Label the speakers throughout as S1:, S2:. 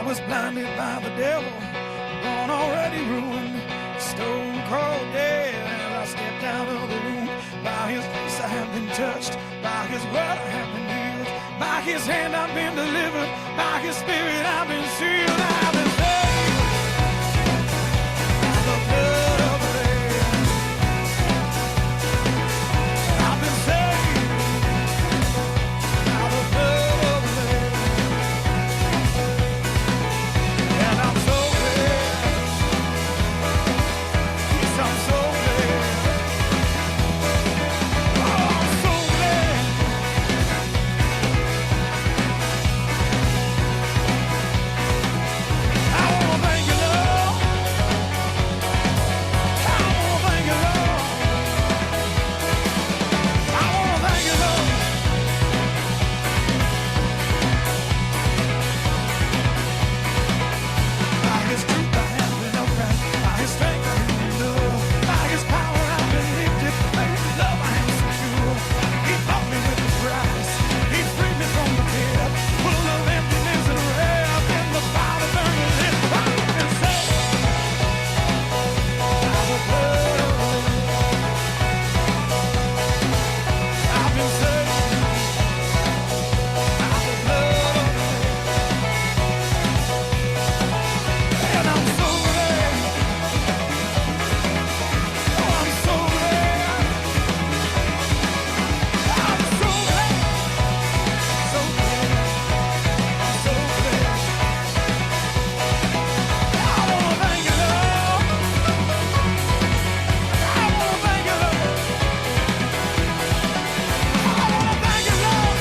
S1: was blinded by the devil, born already ruined, stone cold dead. As I stepped out of the room, by his grace I have been touched, by his word I have been healed, by his hand I've been delivered, by his spirit I've been sealed. I've been saved by the blood of the Lamb. I've been saved by the blood of the Lamb. And I'm so glad, yes, I'm so glad. Oh, I'm so glad. I wanna thank you, Lord. I wanna thank you, Lord. I wanna thank you, Lord. By his truth I have been upright, by his strength I have been loved, by his power I've been lifted, by his love I am secure. He bought me with a price, he freed me from the pit, full of emptiness and wrath, and the Father burned his head. I've been saved by the blood of the Lamb. I've been saved by the blood of the Lamb. And I'm so glad. Oh, I'm so glad. I'm so glad. So glad. I'm so glad. I wanna thank you, Lord. I wanna thank you, Lord. I wanna thank you, Lord.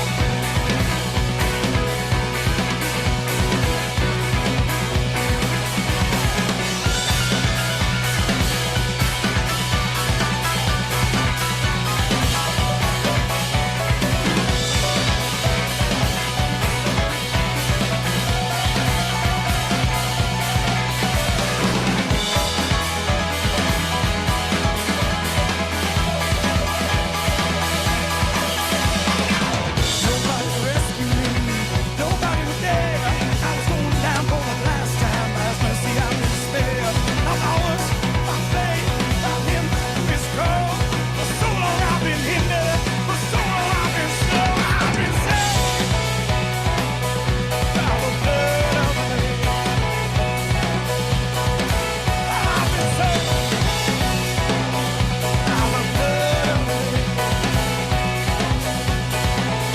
S1: Nobody rescued me. Nobody was there. I was going down for the last time. By his mercy I've been spared. I'm ours by faith, by him through his cross. For so long I've been hindered. For so long I've been slow. I've been saved by the blood of the Lamb. I've been saved by the blood of the Lamb.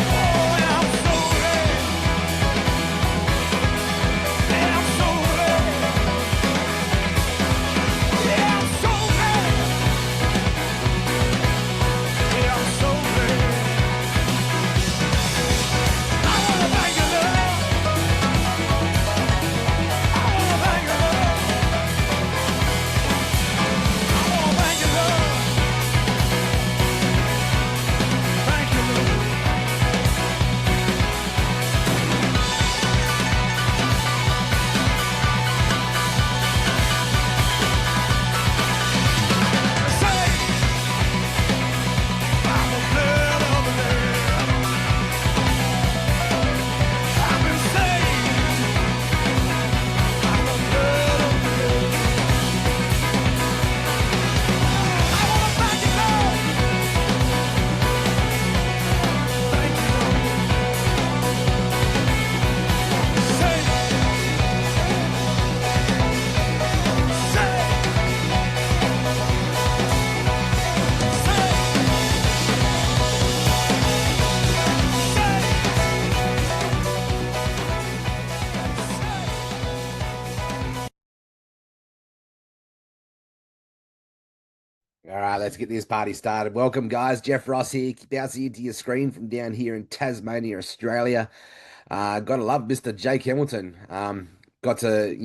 S1: Oh, and I'm so glad. Yeah, I'm so glad. Yeah, I'm so glad. Yeah, I'm so glad. I wanna thank you, Lord. I wanna thank you, Lord. I wanna thank you, Lord. Thank you, Lord. Saved by the blood of the Lamb. I've been saved by the blood of the Lamb. I wanna thank you, Lord. Thank you, Lord. Saved, saved,
S2: All right, let's get this party started. Welcome, guys. Jeff Ross here, bouncing into your screen from down here in Tasmania, Australia. Gotta love Mr. Jake Hamilton. Got to,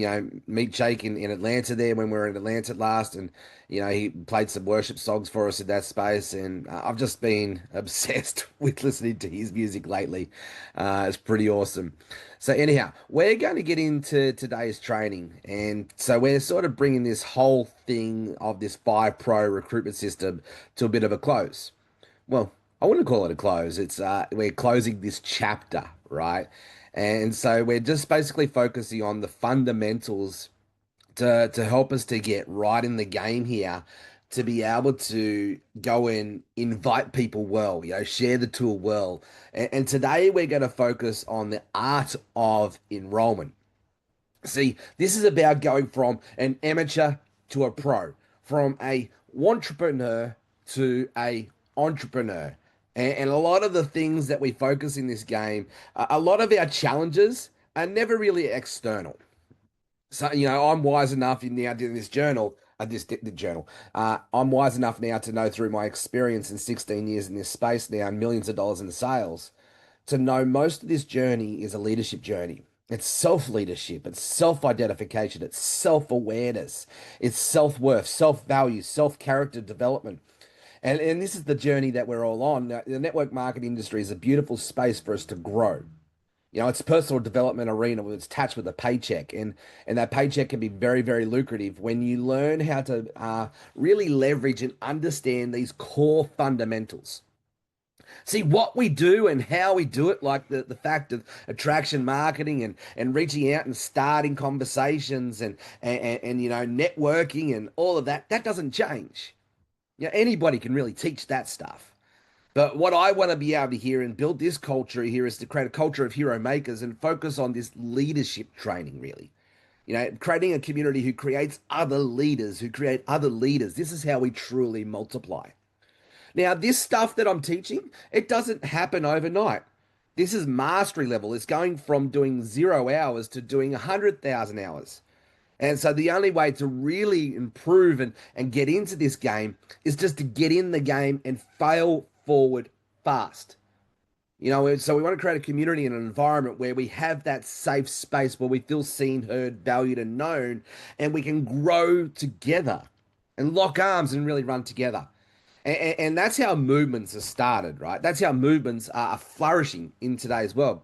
S2: meet Jake in Atlanta there when we were in Atlanta last, and he played some worship songs for us in that space. And I've just been obsessed with listening to his music lately. It's pretty awesome. So anyhow, we're going to get into today's training, and so we're sort of bringing this whole thing of this Pro recruitment system to a bit of a close. Well, I wouldn't call it a close. It's we're closing this chapter, right? And so we're just basically focusing on the fundamentals to help us to get right in the game here, to be able to go and invite people well, share the tool well. And today we're going to focus on the art of enrollment. See, this is about going from an amateur to a pro, from a entrepreneur to a entrepreneur. And a lot of the things that we focus in this game, a lot of our challenges are never really external. So, I'm wise enough in now doing this journal, the journal. I'm wise enough now to know through my experience in 16 years in this space now and millions of dollars in sales to know most of this journey is a leadership journey. It's self-leadership, it's self-identification, it's self-awareness, it's self-worth, self-value, self-character development. And this is the journey that we're all on. Now, the network marketing industry is a beautiful space for us to grow. It's a personal development arena where it's attached with a paycheck, and that paycheck can be very, very lucrative when you learn how to really leverage and understand these core fundamentals. See what we do and how we do it, like the fact of attraction marketing and reaching out and starting conversations and networking and all of that, that doesn't change. Anybody can really teach that stuff. But what I want to be able to hear and build this culture here is to create a culture of hero makers and focus on this leadership training, really. Creating a community who creates other leaders, who create other leaders. This is how we truly multiply. Now, this stuff that I'm teaching, it doesn't happen overnight. This is mastery level. It's going from doing 0 hours to doing 100,000 hours. And so the only way to really improve and get into this game is just to get in the game and fail forward fast. So we want to create a community and an environment where we have that safe space where we feel seen, heard, valued, and known, and we can grow together and lock arms and really run together. And that's how movements are started, right? That's how movements are flourishing in today's world.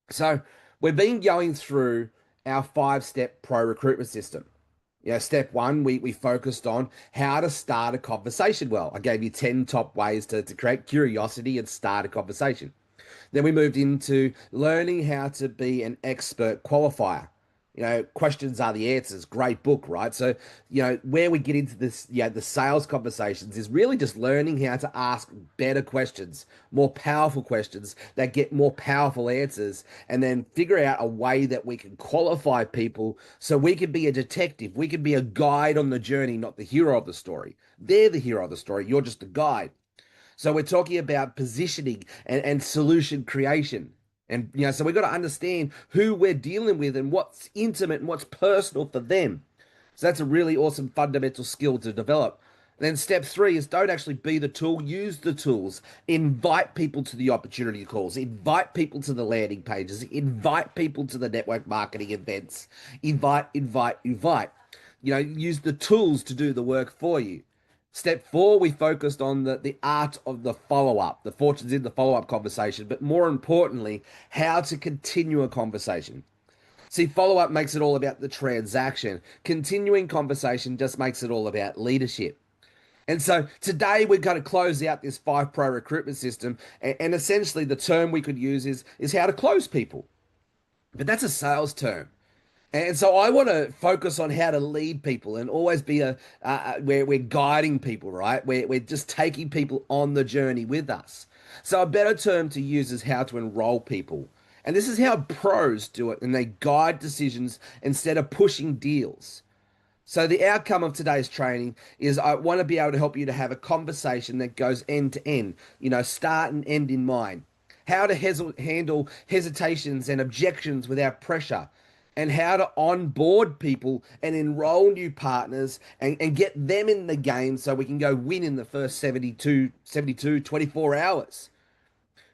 S2: So we've been going through our 5-step pro recruitment system. Step one, we focused on how to start a conversation well. I gave you 10 top ways to create curiosity and start a conversation. Then we moved into learning how to be an expert qualifier. Questions are the answers. Great book, right? So, where we get into this, the sales conversations is really just learning how to ask better questions, more powerful questions that get more powerful answers, and then figure out a way that we can qualify people so we can be a detective. We can be a guide on the journey, not the hero of the story. They're the hero of the story. You're just the guide. So we're talking about positioning and solution creation. And, so we've got to understand who we're dealing with and what's intimate and what's personal for them. So that's a really awesome fundamental skill to develop. And then step three is don't actually be the tool, use the tools. Invite people to the opportunity calls, invite people to the landing pages, invite people to the network marketing events, invite. Use the tools to do the work for you. Step four, we focused on the art of the follow-up, the fortunes in the follow-up conversation, but more importantly, how to continue a conversation. See, follow-up makes it all about the transaction. Continuing conversation just makes it all about leadership. And so today we're going to close out this 5 Pro recruitment system, and essentially the term we could use is how to close people. But that's a sales term. And so I want to focus on how to lead people and always be where we're guiding people, right? We're just taking people on the journey with us. So a better term to use is how to enroll people. And this is how pros do it, and they guide decisions instead of pushing deals. So the outcome of today's training is I want to be able to help you to have a conversation that goes end to end, start and end in mind. How to handle hesitations and objections without pressure, and how to onboard people and enroll new partners and get them in the game so we can go win in the first 24 hours.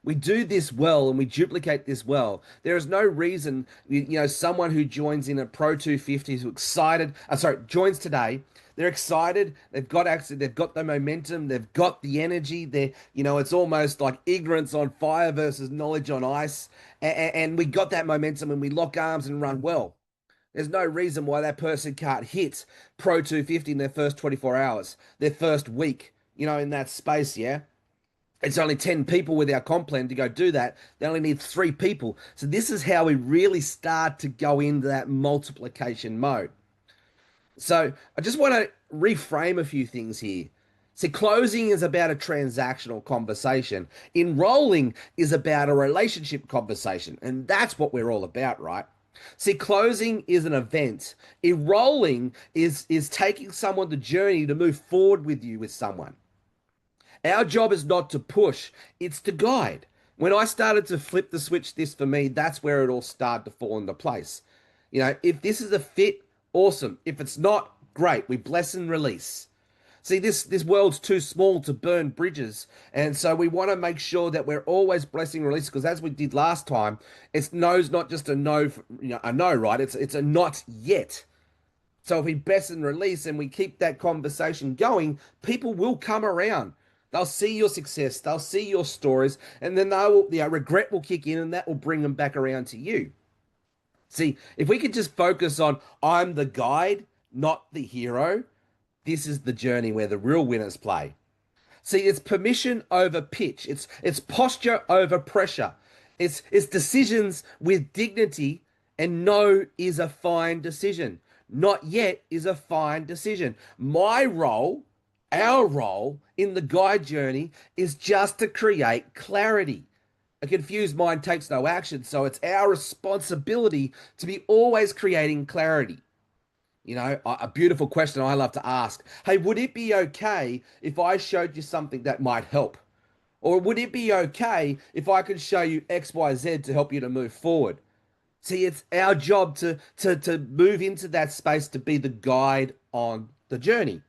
S2: We do this well and we duplicate this well. There is no reason, someone who joins in a Pro 250 who's excited, joins today. They're excited. They've got access. They've got the momentum. They've got the energy. It's almost like ignorance on fire versus knowledge on ice. And we got that momentum and we lock arms and run well. There's no reason why that person can't hit Pro 250 in their first 24 hours, their first week, in that space, yeah? It's only 10 people with our comp plan to go do that. They only need 3 people. So this is how we really start to go into that multiplication mode. So I just want to reframe a few things here. See, closing is about a transactional conversation. Enrolling is about a relationship conversation. And that's what we're all about, right? See, closing is an event. Enrolling is taking someone the journey to move forward with you with someone. Our job is not to push, it's to guide. When I started to flip the switch, this for me, that's where it all started to fall into place. If this is a fit, awesome. If it's not, great. We bless and release. See, this world's too small to burn bridges, and so we want to make sure that we're always blessing and release. Because as we did last time, it's no's not just a no, a no, right? It's a not yet. So if we bless and release and we keep that conversation going, people will come around. They'll see your success, they'll see your stories, and then they will, regret will kick in, and that will bring them back around to you. See, if we could just focus on I'm the guide, not the hero, this is the journey where the real winners play. See, it's permission over pitch. It's posture over pressure. It's decisions with dignity, and no is a fine decision. Not yet is a fine decision. My role, our role in the guide journey is just to create clarity. A confused mind takes no action, so it's our responsibility to be always creating clarity. A beautiful question I love to ask. Hey, would it be okay if I showed you something that might help? Or would it be okay if I could show you X, Y, Z to help you to move forward? See, it's our job to move into that space to be the guide on the journey.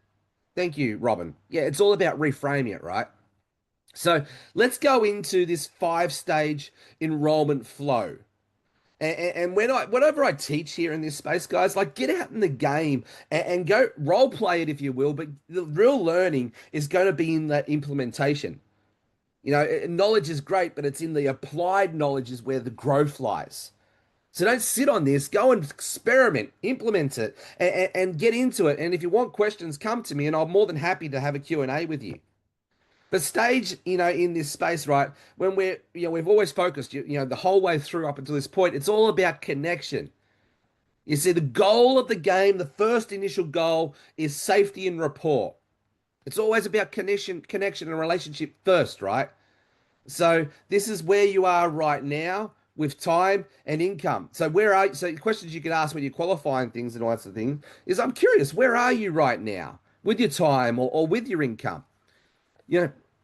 S2: Thank you, Robin. Yeah, it's all about reframing it, right? So let's go into this 5 stage enrollment flow. And whenever I teach here in this space, guys, like get out in the game and go role play it if you will, but the real learning is going to be in that implementation. Knowledge is great, but it's in the applied knowledge is where the growth lies. So don't sit on this, go and experiment, implement it, and get into it. And if you want questions, come to me and I'm more than happy to have a Q&A with you. But stage, in this space, right, when we've always focused, the whole way through up until this point, it's all about connection. You see, the goal of the game, the first initial goal is safety and rapport. It's always about connection and relationship first, right? So this is where you are right now with time and income. So so questions you can ask when you're qualifying things and all that sort of thing is I'm curious, where are you right now with your time or with your income?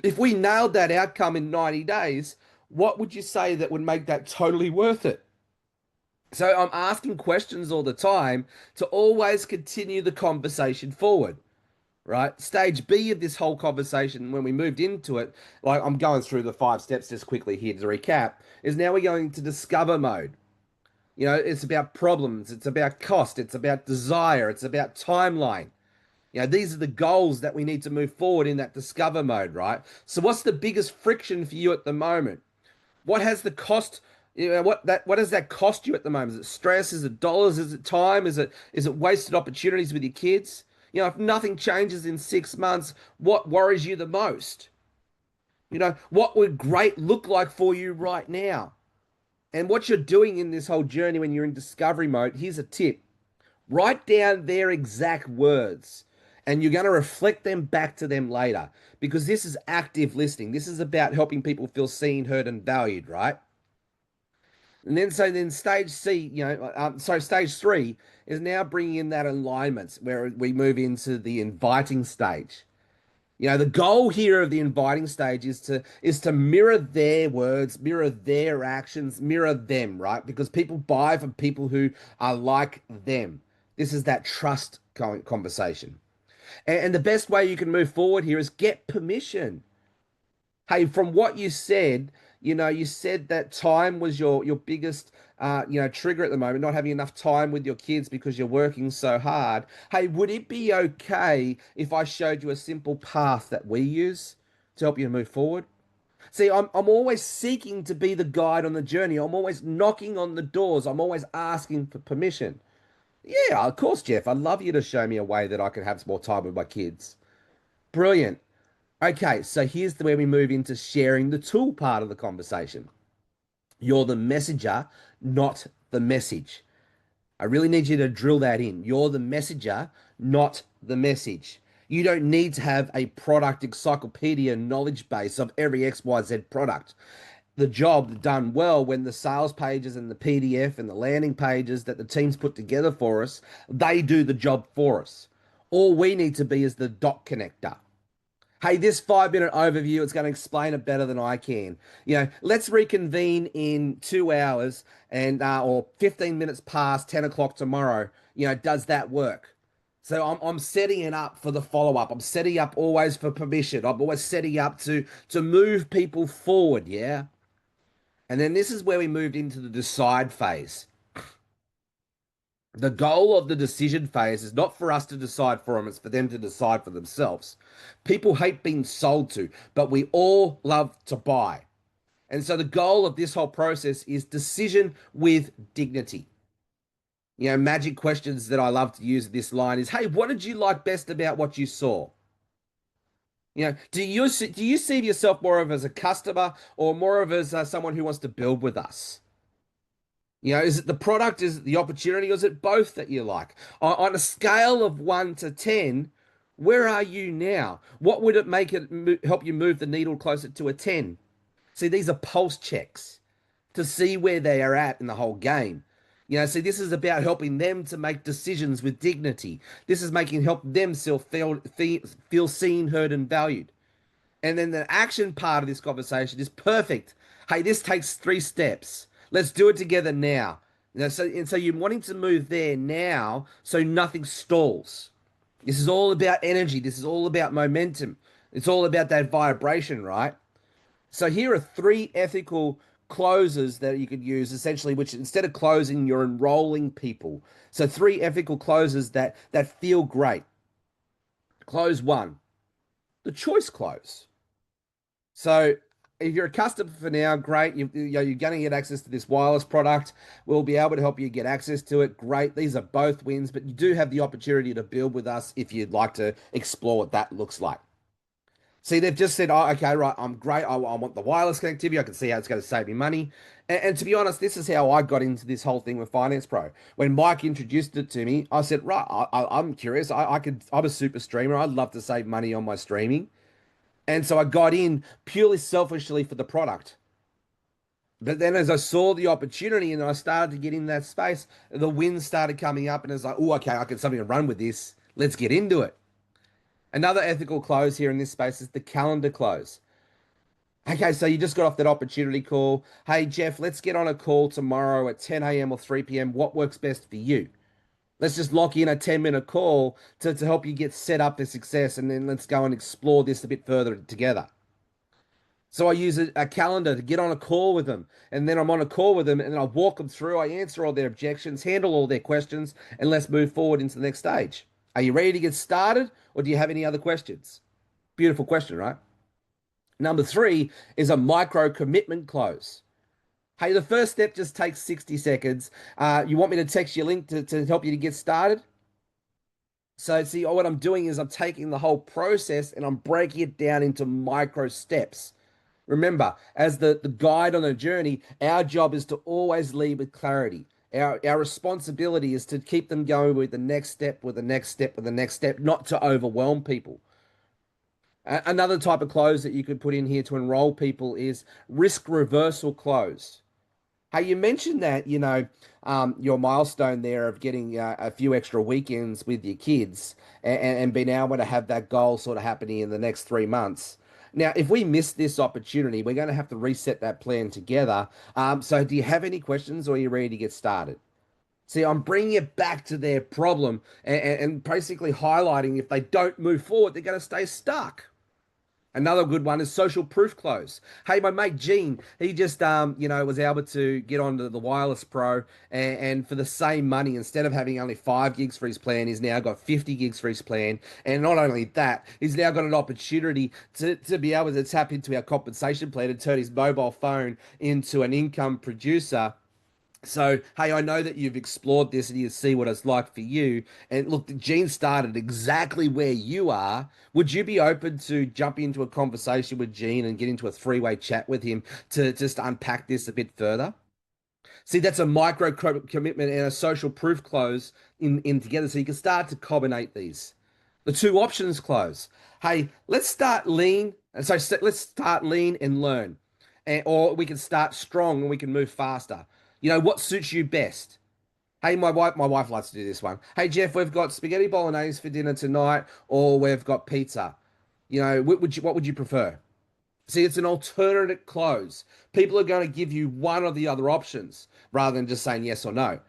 S2: If we nailed that outcome in 90 days, what would you say that would make that totally worth it? So I'm asking questions all the time to always continue the conversation forward, right? Stage B of this whole conversation, when we moved into it, like I'm going through the 5 steps just quickly here to recap, is now we're going to discover mode. It's about problems, it's about cost, it's about desire, it's about timeline. These are the goals that we need to move forward in that discover mode, right? So what's the biggest friction for you at the moment? What has the cost, what does that cost you at the moment? Is it stress? Is it dollars? Is it time? Is it wasted opportunities with your kids? If nothing changes in 6 months, what worries you the most? What would great look like for you right now? And what you're doing in this whole journey when you're in discovery mode, here's a tip. Write down their exact words and you're going to reflect them back to them later because this is active listening. This is about helping people feel seen, heard, and valued, right? And then stage C, stage 3 is now bringing in that alignment where we move into the inviting stage. The goal here of the inviting stage is to mirror their words, mirror their actions, mirror them, right? Because people buy from people who are like them. This is that trust conversation. And the best way you can move forward here is get permission. Hey, from what you said, you said that time was your biggest, trigger at the moment, not having enough time with your kids because you're working so hard. Hey, would it be okay if I showed you a simple path that we use to help you move forward? See, I'm always seeking to be the guide on the journey. I'm always knocking on the doors. I'm always asking for permission. Yeah, of course, Jeff. I'd love you to show me a way that I can have some more time with my kids. Brilliant. Okay, so here's where we move into sharing the tool part of the conversation. You're the messenger, not the message. I really need you to drill that in. You're the messenger, not the message. You don't need to have a product encyclopedia knowledge base of every XYZ product. The job done well when the sales pages and the PDF and the landing pages that the teams put together for us, they do the job for us. All we need to be is the dot connector. Hey, this 5 minute overview is going to explain it better than I can. Let's reconvene in 2 hours and or 15 minutes past 10 o'clock tomorrow. Does that work? So I'm setting it up for the follow up. I'm setting up always for permission. I'm always setting up to move people forward. Yeah. And then this is where we moved into the decide phase. The goal of the decision phase is not for us to decide for them, it's for them to decide for themselves. People hate being sold to, but we all love to buy. And so the goal of this whole process is decision with dignity. Magic questions that I love to use this line is, hey, what did you like best about what you saw? Do you see yourself more of as a customer or more of as someone who wants to build with us? Is it the product, is it the opportunity, or is it both that you like? On a scale of 1 to 10, where are you now? What would it make it help you move the needle closer to a 10? See, these are pulse checks to see where they are at in the whole game. See, this is about helping them to make decisions with dignity. This is making help them feel seen, heard, and valued. And then the action part of this conversation is perfect. Hey, this takes 3 steps. Let's do it together now. So you're wanting to move there now so nothing stalls. This is all about energy. This is all about momentum. It's all about that vibration, right? So here are 3 ethical closes that you could use essentially, which instead of closing, you're enrolling people. So 3 ethical closes that feel great. Close 1, the choice close. So if you're a customer for now, great. You're going to get access to this wireless product. We'll be able to help you get access to it. Great. These are both wins, but you do have the opportunity to build with us if you'd like to explore what that looks like. See, they've just said, oh, okay, right, I'm great. I want the wireless connectivity. I can see how it's going to save me money. And to be honest, this is how I got into this whole thing with Finance Pro. When Mike introduced it to me, I said, right, I'm curious. I'm a super streamer. I'd love to save money on my streaming. And so I got in purely selfishly for the product. But then as I saw the opportunity and I started to get in that space, the wins started coming up and it's like, oh, okay, I can something to run with this. Let's get into it. Another ethical close here in this space is the calendar close. Okay, so you just got off that opportunity call. Hey, Jeff, let's get on a call tomorrow at 10 a.m. or 3 p.m. What works best for you? Let's just lock in a 10-minute call to help you get set up for success, and then let's go and explore this a bit further together. So I use a calendar to get on a call with them, and then I'm on a call with them, and then I walk them through, I answer all their objections, handle all their questions, and let's move forward into the next stage. Are you ready to get started, or do you have any other questions? Beautiful question, right? Number 3 is a micro commitment close. Hey, the first step just takes 60 seconds. You want me to text you a link to help you to get started? So see, what I'm doing is I'm taking the whole process and I'm breaking it down into micro steps. Remember, as the guide on the journey, our job is to always lead with clarity. Our responsibility is to keep them going with the next step, with the next step, with the next step, not to overwhelm people. Another type of close that you could put in here to enroll people is risk reversal close. Hey, you mentioned that, your milestone there of getting a few extra weekends with your kids and being able to have that goal sort of happening in the next 3 months. Now, if we miss this opportunity, we're going to have to reset that plan together. So do you have any questions or are you ready to get started? See, I'm bringing it back to their problem and basically highlighting if they don't move forward, they're going to stay stuck. Another good one is social proof close. Hey, my mate Gene, he just was able to get onto the Wireless Pro and for the same money, instead of having only 5 gigs for his plan, he's now got 50 gigs for his plan. And not only that, he's now got an opportunity to be able to tap into our compensation plan and turn his mobile phone into an income producer So, hey, I know that you've explored this and you see what it's like for you. And look, Gene started exactly where you are. Would you be open to jump into a conversation with Gene and get into a three-way chat with him to just unpack this a bit further? See, that's a micro commitment and a social proof close in together, so you can start to combine these. The two options close. Hey, let's start lean. Let's start lean and learn, or we can start strong and we can move faster. You know what suits you best. Hey, my wife likes to do this one. Hey, Jeff, we've got spaghetti bolognese for dinner tonight, or we've got pizza. You know, what would you prefer? See, it's an alternate close. People are going to give you one of the other options rather than just saying yes or no.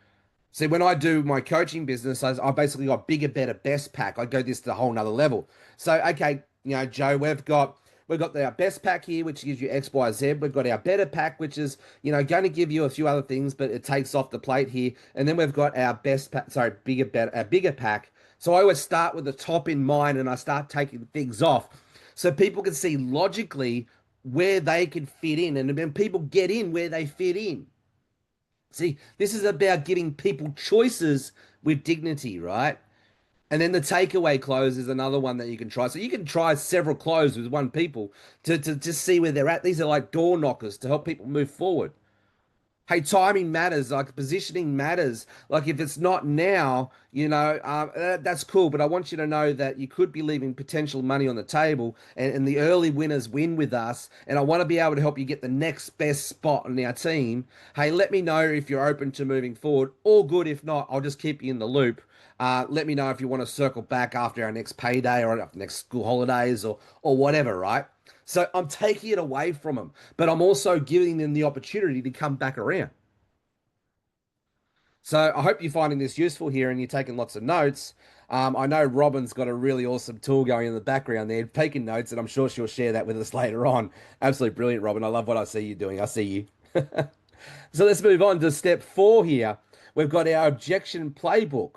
S2: See, when I do my coaching business, I basically got bigger, better, best pack. I go this to a whole nother level. So, okay, you know, Joe, we've got our best pack here, which gives you X, Y, Z. We've got our better pack, which is, you know, going to give you a few other things, but it takes off the plate here. And then we've got our best pack, sorry, bigger, better, a bigger pack. So I always start with the top in mind and I start taking things off so people can see logically where they can fit in. And then people get in where they fit in. See, this is about giving people choices with dignity, right? And then the takeaway close is another one that you can try. So you can try several closes with one people to just see where they're at. These are like door knockers to help people move forward. Hey, timing matters. Like positioning matters. Like if it's not now, you know, that's cool. But I want you to know that you could be leaving potential money on the table, and the early winners win with us. And I want to be able to help you get the next best spot on our team. Hey, let me know if you're open to moving forward. All good. If not, I'll just keep you in the loop. Let me know if you want to circle back after our next payday or after next school holidays or whatever, right? So I'm taking it away from them, but I'm also giving them the opportunity to come back around. So I hope you're finding this useful here and you're taking lots of notes. I know Robin's got a really awesome tool going in the background there, taking notes, and I'm sure she'll share that with us later on. Absolutely brilliant, Robin. I love what I see you doing. I see you. So let's move on to step 4 here. We've got our objection playbook.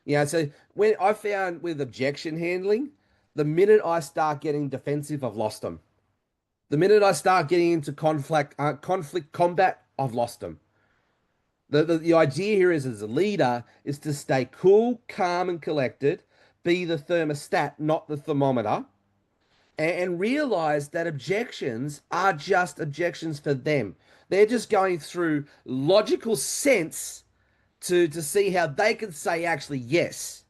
S2: Yeah, so when I found with objection handling, the minute I start getting defensive, I've lost them. The minute I start getting into conflict combat, I've lost them. The idea here is, as a leader, is to stay cool, calm, and collected, be the thermostat, not the thermometer, and realize that objections are just objections for them. They're just going through logical sense to see how they can say actually yes.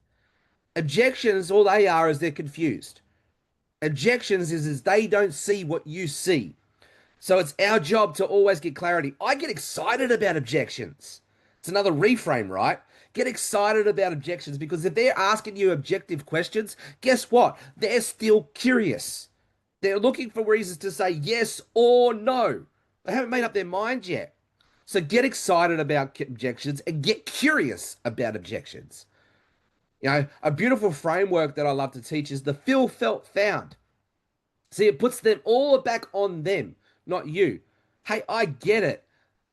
S2: Objections, all they are is they're confused. Objections is they don't see what you see. So it's our job to always get clarity. I get excited about objections. It's another reframe, right? Get excited about objections because if they're asking you objective questions, guess what? They're still curious. They're looking for reasons to say yes or no. They haven't made up their mind yet. So get excited about objections and get curious about objections. You know, a beautiful framework that I love to teach is the feel, felt, found. See, it puts them all back on them, not you. Hey, I get it.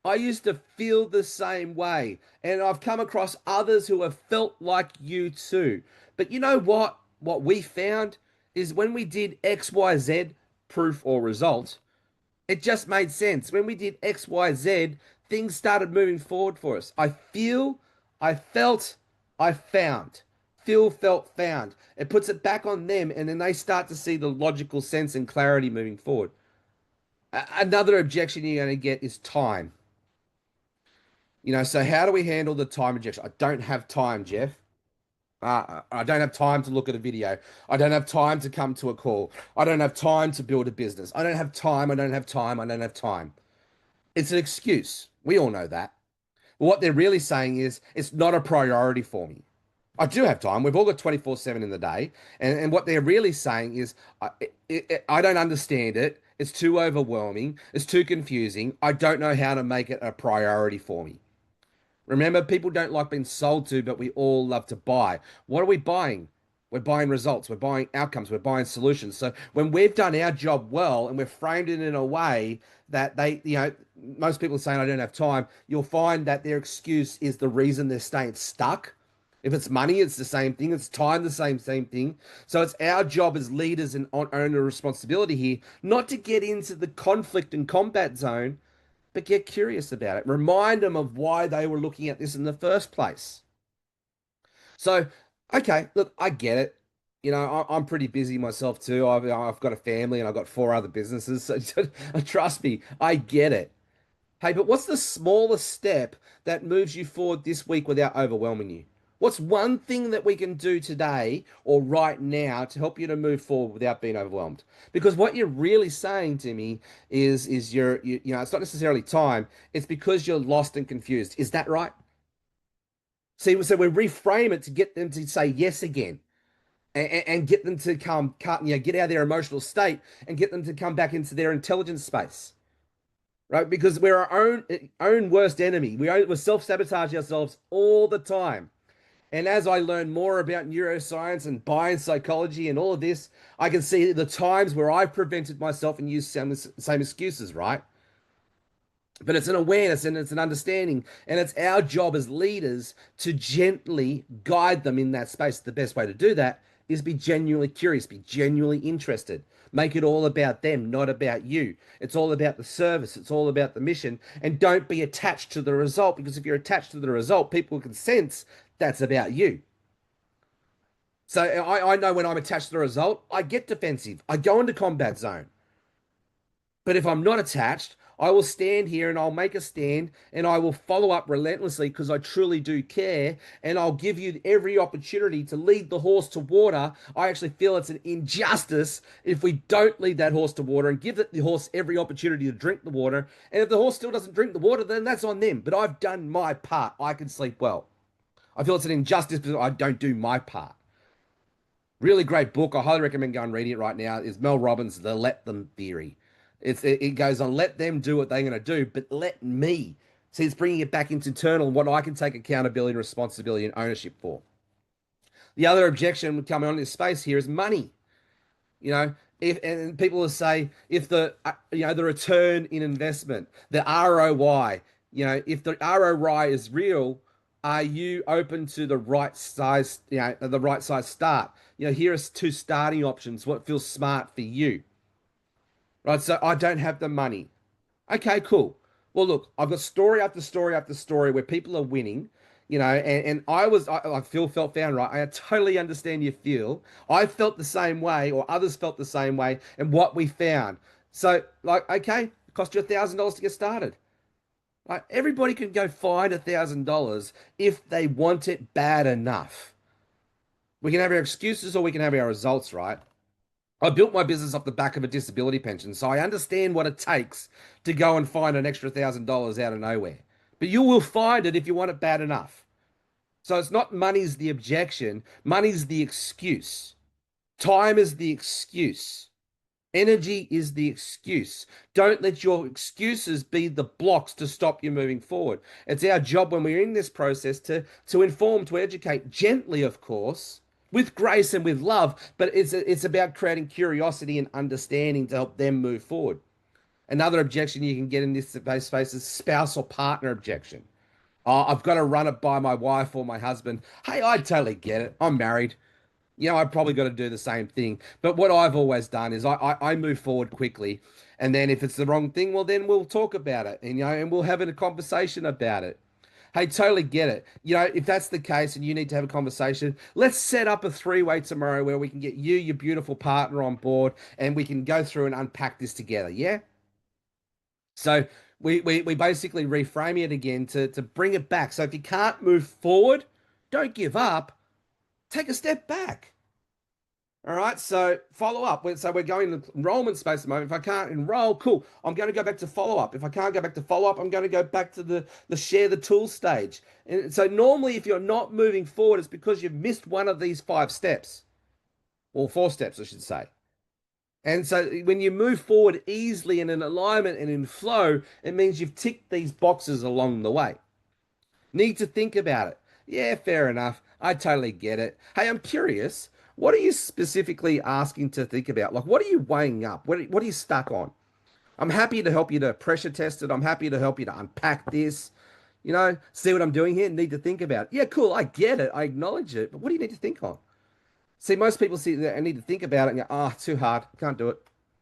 S2: I used to feel the same way, and I've come across others who have felt like you too. But you know what? What we found is when we did XYZ, proof or result, it just made sense. When we did XYZ, things started moving forward for us. I feel, I felt, I found. Feel, felt, found. It puts it back on them, and then they start to see the logical sense and clarity moving forward. Another objection you're going to get is time. You know, so how do we handle the time objection? I don't have time, Jeff. I don't have time to look at a video. I don't have time to come to a call. I don't have time to build a business. I don't have time. I don't have time. I don't have time. It's an excuse. We all know that. But what they're really saying is it's not a priority for me. I do have time. We've all got 24/7 in the day. And what they're really saying is, I don't understand it. It's too overwhelming. It's too confusing. I don't know how to make it a priority for me. Remember, people don't like being sold to, but we all love to buy. What are we buying? We're buying results. We're buying outcomes. We're buying solutions. So when we've done our job well and we've framed it in a way that they, you know, most people are saying, I don't have time, you'll find that their excuse is the reason they're staying stuck. If it's money, it's the same thing. It's time, the same thing. So it's our job as leaders and owner responsibility here, not to get into the conflict and combat zone, but get curious about it. Remind them of why they were looking at this in the first place. So, okay, look, I get it. I'm pretty busy myself too. I've got a family and I've got four other businesses. So trust me, I get it. Hey, but what's the smallest step that moves you forward this week without overwhelming you? What's one thing that we can do today or right now to help you to move forward without being overwhelmed? Because what you're really saying to me is it's not necessarily time, it's because you're lost and confused. Is that right? See, so we reframe it to get them to say yes again and get them to get out of their emotional state and get them to come back into their intelligence space, right? Because we're our own worst enemy. We self-sabotage ourselves all the time. And as I learn more about neuroscience and biopsychology and all of this, I can see the times where I've prevented myself and used same excuses, right? But it's an awareness and it's an understanding, and it's our job as leaders to gently guide them in that space. The best way to do that is be genuinely curious, be genuinely interested. Make it all about them, not about you. It's all about the service, it's all about the mission, and don't be attached to the result, because if you're attached to the result, people can sense that's about you. So I know when I'm attached to the result, I get defensive, I go into combat zone. But if I'm not attached, I will stand here and I'll make a stand and I will follow up relentlessly because I truly do care. And I'll give you every opportunity to lead the horse to water. I actually feel it's an injustice if we don't lead that horse to water and give the horse every opportunity to drink the water. And if the horse still doesn't drink the water, then that's on them. But I've done my part. I can sleep well. I feel it's an injustice because I don't do my part. Really great book. I highly recommend going and reading it right now. Is Mel Robbins' The Let Them Theory. It goes on, let them do what they're going to do, but let me. See, it's bringing it back into internal, what I can take accountability and responsibility and ownership for. The other objection coming on in this space here is money. You know, if and people will say if the return in investment, the ROI, if the ROI is real, are you open to the right size, the right size start? Here are two starting options. What feels smart for you? Right, so I don't have the money. Okay, cool. Well, look, I've got story after story after story where people are winning, and I feel felt found right. I totally understand you feel. I felt the same way, or others felt the same way, and what we found. So, like, okay, it cost you $1,000 to get started. Like, everybody can go find $1,000 if they want it bad enough. We can have our excuses or we can have our results, right? I built my business off the back of a disability pension, so I understand what it takes to go and find an extra $1,000 out of nowhere. But you will find it if you want it bad enough. So it's not money's the objection, money's the excuse. Time is the excuse. Energy is the excuse. Don't let your excuses be the blocks to stop you moving forward. It's our job when we're in this process to inform, to educate gently, of course, with grace and with love, but it's about creating curiosity and understanding to help them move forward. Another objection you can get in this space is spouse or partner objection. Oh, I've got to run it by my wife or my husband. Hey, I totally get it. I'm married. I've probably got to do the same thing. But what I've always done is I move forward quickly. And then if it's the wrong thing, well, then we'll talk about it and we'll have a conversation about it. Hey, totally get it. If that's the case and you need to have a conversation, let's set up a three-way tomorrow where we can get you, your beautiful partner on board and we can go through and unpack this together. Yeah. So we basically reframe it again to bring it back. So if you can't move forward, don't give up. Take a step back. All right, so follow up. So we're going to enrollment space at the moment. If I can't enroll, cool. I'm going to go back to follow up. If I can't go back to follow up, I'm going to go back to the share the tool stage. And so normally, if you're not moving forward, it's because you've missed one of these 5 steps, or 4 steps, I should say. And so when you move forward easily and in alignment and in flow, it means you've ticked these boxes along the way. Need to think about it. Yeah, fair enough. I totally get it. Hey, I'm curious. What are you specifically asking to think about? Like, what are you weighing up? What are you stuck on? I'm happy to help you to pressure test it. I'm happy to help you to unpack this. See what I'm doing here? Need to think about it. Yeah, cool. I get it. I acknowledge it. But what do you need to think on? See, most people see that and need to think about it and go, too hard. Can't do it.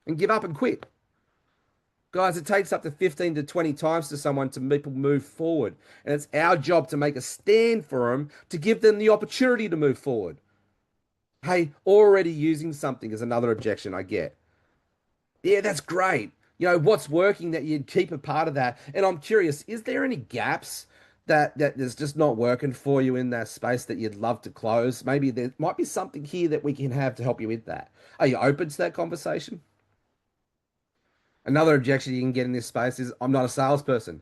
S2: And give up and quit. Guys, it takes up to 15 to 20 times to someone to people move forward. And it's our job to make a stand for them, to give them the opportunity to move forward. Hey, already using something is another objection I get. Yeah, that's great. What's working that you'd keep a part of that. And I'm curious, is there any gaps that is just not working for you in that space that you'd love to close? Maybe there might be something here that we can have to help you with that. Are you open to that conversation? Another objection you can get in this space is I'm not a salesperson.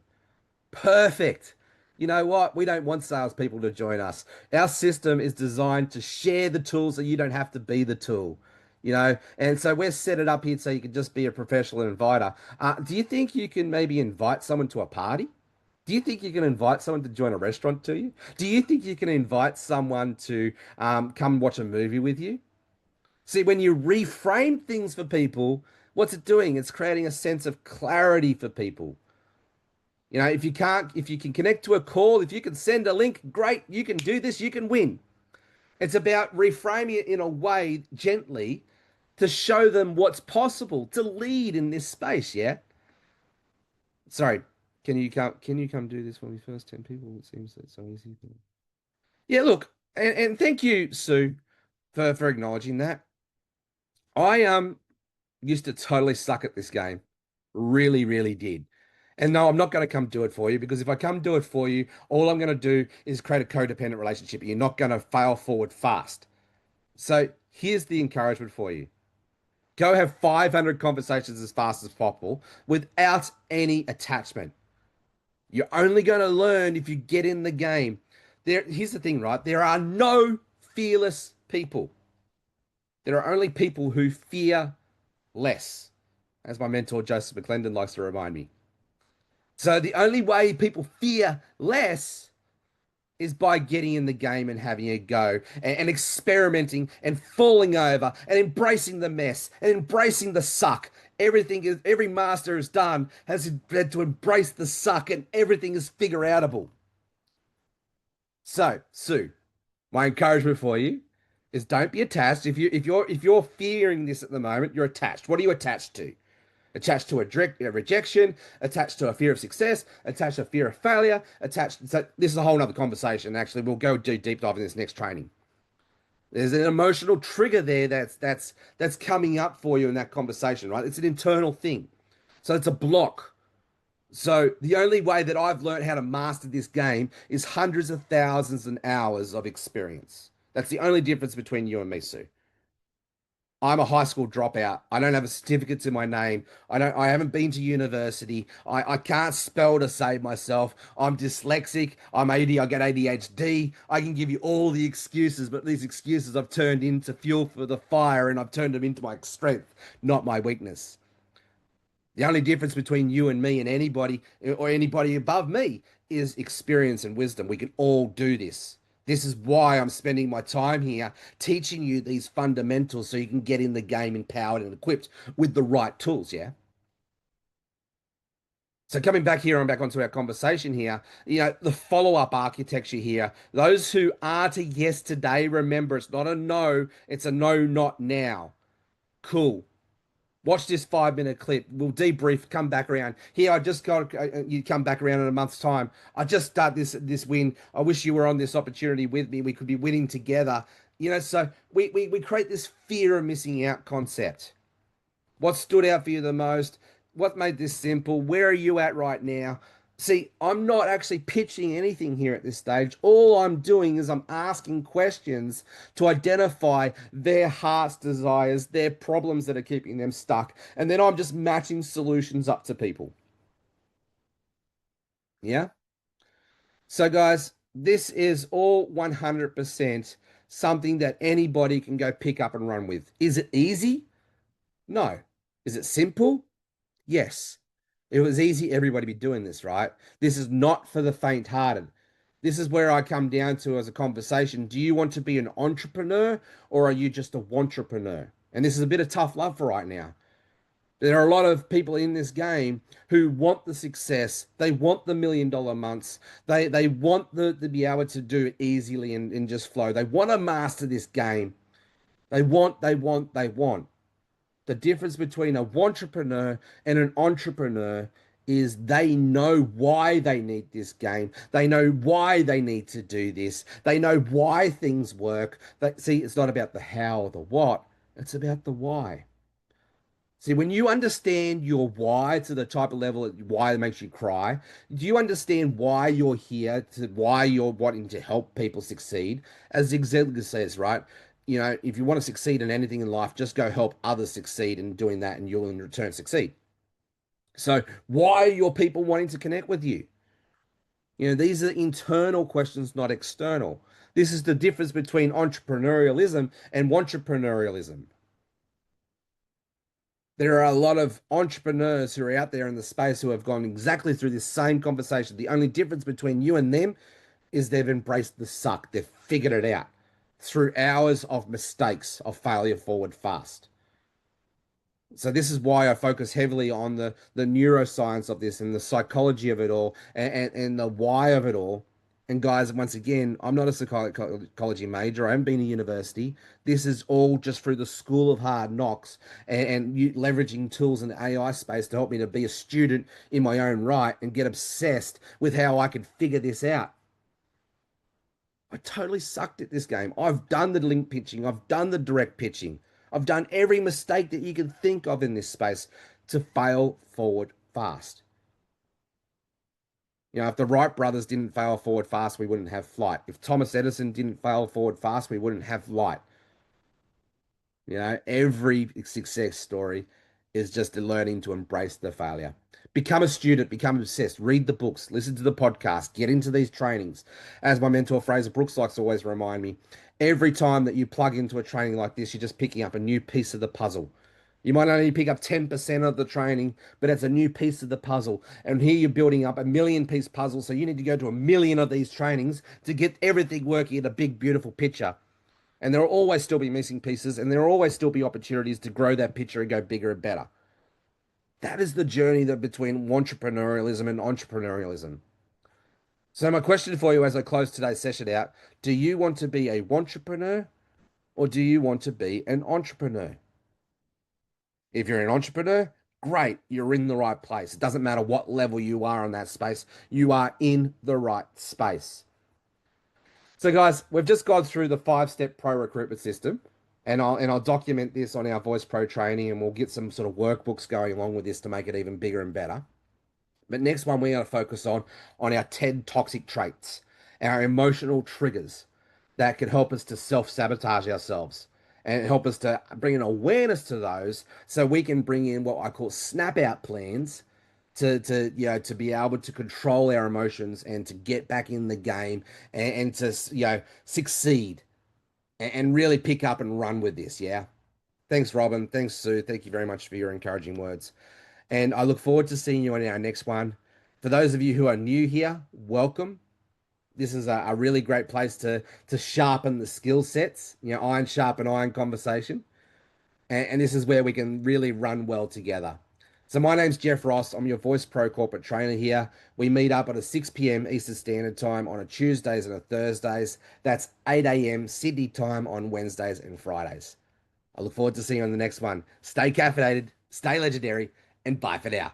S2: Perfect. You know what? We don't want salespeople to join us. Our system is designed to share the tools so you don't have to be the tool. And so we're set it up here so you can just be a professional inviter. Do you think you can maybe invite someone to a party? Do you think you can invite someone to join a restaurant to you? Do you think you can invite someone to come watch a movie with you? See, when you reframe things for people, what's it doing? It's creating a sense of clarity for people. If you can connect to a call, if you can send a link, great, you can do this, you can win. It's about reframing it in a way gently to show them what's possible, to lead in this space, yeah? Sorry, can you come do this for me first 10 people? It seems that's so easy. Yeah, look, and thank you, Sue, for acknowledging that. I used to totally suck at this game. Really, really did. And no, I'm not going to come do it for you because if I come do it for you, all I'm going to do is create a codependent relationship. You're not going to fail forward fast. So here's the encouragement for you. Go have 500 conversations as fast as possible without any attachment. You're only going to learn if you get in the game. Here's the thing, right? There are no fearless people. There are only people who fear less, as my mentor Joseph McClendon likes to remind me. So the only way people fear less is by getting in the game and having a go and experimenting and falling over and embracing the mess and embracing the suck. Every master has done has had to embrace the suck and everything is figure outable. So, Sue, my encouragement for you is don't be attached. If you're fearing this at the moment, you're attached. What are you attached to? Attached to a rejection, attached to a fear of success, attached to a fear of failure, attached. So this is a whole other conversation. Actually, we'll go do deep dive in this next training. There's an emotional trigger there that's coming up for you in that conversation, right? It's an internal thing. So it's a block. So the only way that I've learned how to master this game is hundreds of thousands and hours of experience. That's the only difference between you and me, Sue. I'm a high school dropout. I don't have a certificate to my name. I haven't been to university. I can't spell to save myself. I'm dyslexic. I get ADHD. I can give you all the excuses, but these excuses I've turned into fuel for the fire and I've turned them into my strength, not my weakness. The only difference between you and me and anybody or anybody above me is experience and wisdom. We can all do this. This is why I'm spending my time here teaching you these fundamentals so you can get in the game empowered and equipped with the right tools, yeah? So coming back here and back onto our conversation here, the follow-up architecture here, those who are to yes today, remember it's not a no, it's a no, not now. Cool. Watch this 5 minute clip. We'll debrief. Come back around. Here, I just got you. Come back around in a month's time. I just start this win. I wish you were on this opportunity with me. We could be winning together. So we create this fear of missing out concept. What stood out for you the most? What made this simple? Where are you at right now? See, I'm not actually pitching anything here at this stage. All I'm doing is I'm asking questions to identify their heart's desires, their problems that are keeping them stuck. And then I'm just matching solutions up to people. Yeah? So, guys, this is all 100% something that anybody can go pick up and run with. Is it easy? No. Is it simple? Yes. It was easy, everybody be doing this, right? This is not for the faint-hearted. This is where I come down to as a conversation. Do you want to be an entrepreneur or are you just a wantrepreneur? And this is a bit of tough love for right now. There are a lot of people in this game who want the success. They want the $1 million months. They want to be able to do it easily and just flow. They want to master this game. They want. The difference between a entrepreneur and an entrepreneur is they know why they need this game. They know why they need to do this. They know why things work. See, it's not about the how or the what, it's about the why. See, when you understand your why to the type of level why it makes you cry, do you understand why you're here, to why you're wanting to help people succeed? As Executive says, right? You know, if you want to succeed in anything in life, just go help others succeed in doing that, and you'll in return succeed. So, why are your people wanting to connect with you? You know, these are internal questions, not external. This is the difference between entrepreneurialism and entrepreneurialism. There are a lot of entrepreneurs who are out there in the space who have gone exactly through this same conversation. The only difference between you and them is they've embraced the suck. They've figured it out through hours of mistakes, of failure forward fast. So this is why I focus heavily on the neuroscience of this and the psychology of it all, and the why of it all. And guys, once again, I'm not a psychology major. I haven't been to university. This is all just through the school of hard knocks, and leveraging tools in the AI space to help me to be a student in my own right and get obsessed with how I could figure this out. I totally sucked at this game. I've done the link pitching, I've done the direct pitching, I've done every mistake that you can think of in this space to fail forward fast. You know, if the Wright brothers didn't fail forward fast, we wouldn't have flight. If Thomas Edison didn't fail forward fast, we wouldn't have light. You know, every success story is just learning to embrace the failure. Become a student, become obsessed, read the books, listen to the podcast, get into these trainings. As my mentor Fraser Brooks likes to always remind me, every time that you plug into a training like this, you're just picking up a new piece of the puzzle. You might only pick up 10% of the training, but it's a new piece of the puzzle. And here you're building up a million piece puzzle. So you need to go to a million of these trainings to get everything working in a big, beautiful picture. And there will always still be missing pieces, and there will always still be opportunities to grow that picture and go bigger and better. That is the journey that between entrepreneurialism and entrepreneurialism. So my question for you as I close today's session out, do you want to be a entrepreneur or do you want to be an entrepreneur? If you're an entrepreneur, great, you're in the right place. It doesn't matter what level you are in that space, you are in the right space. So, guys, we've just gone through the 5-step pro recruitment system, and I'll document this on our VoicePro training, and we'll get some sort of workbooks going along with this to make it even bigger and better. But next one, we're going to focus on our 10 toxic traits, our emotional triggers that could help us to self-sabotage ourselves and help us to bring an awareness to those so we can bring in what I call snap out plans to you know to be able to control our emotions and to get back in the game and to succeed and really pick up and run with this. Yeah. Thanks, Robin. Thanks, Sue. Thank you very much for your encouraging words. And I look forward to seeing you on our next one. For those of you who are new here, welcome. This is a really great place to sharpen the skill sets, you know, iron sharpen iron conversation. And this is where we can really run well together. So my name's Jeff Ross. I'm your Voice Pro corporate trainer here. We meet up at a 6 p.m. Eastern Standard Time on a Tuesdays and a Thursdays. That's 8 a.m. Sydney time on Wednesdays and Fridays. I look forward to seeing you on the next one. Stay caffeinated, stay legendary, and bye for now.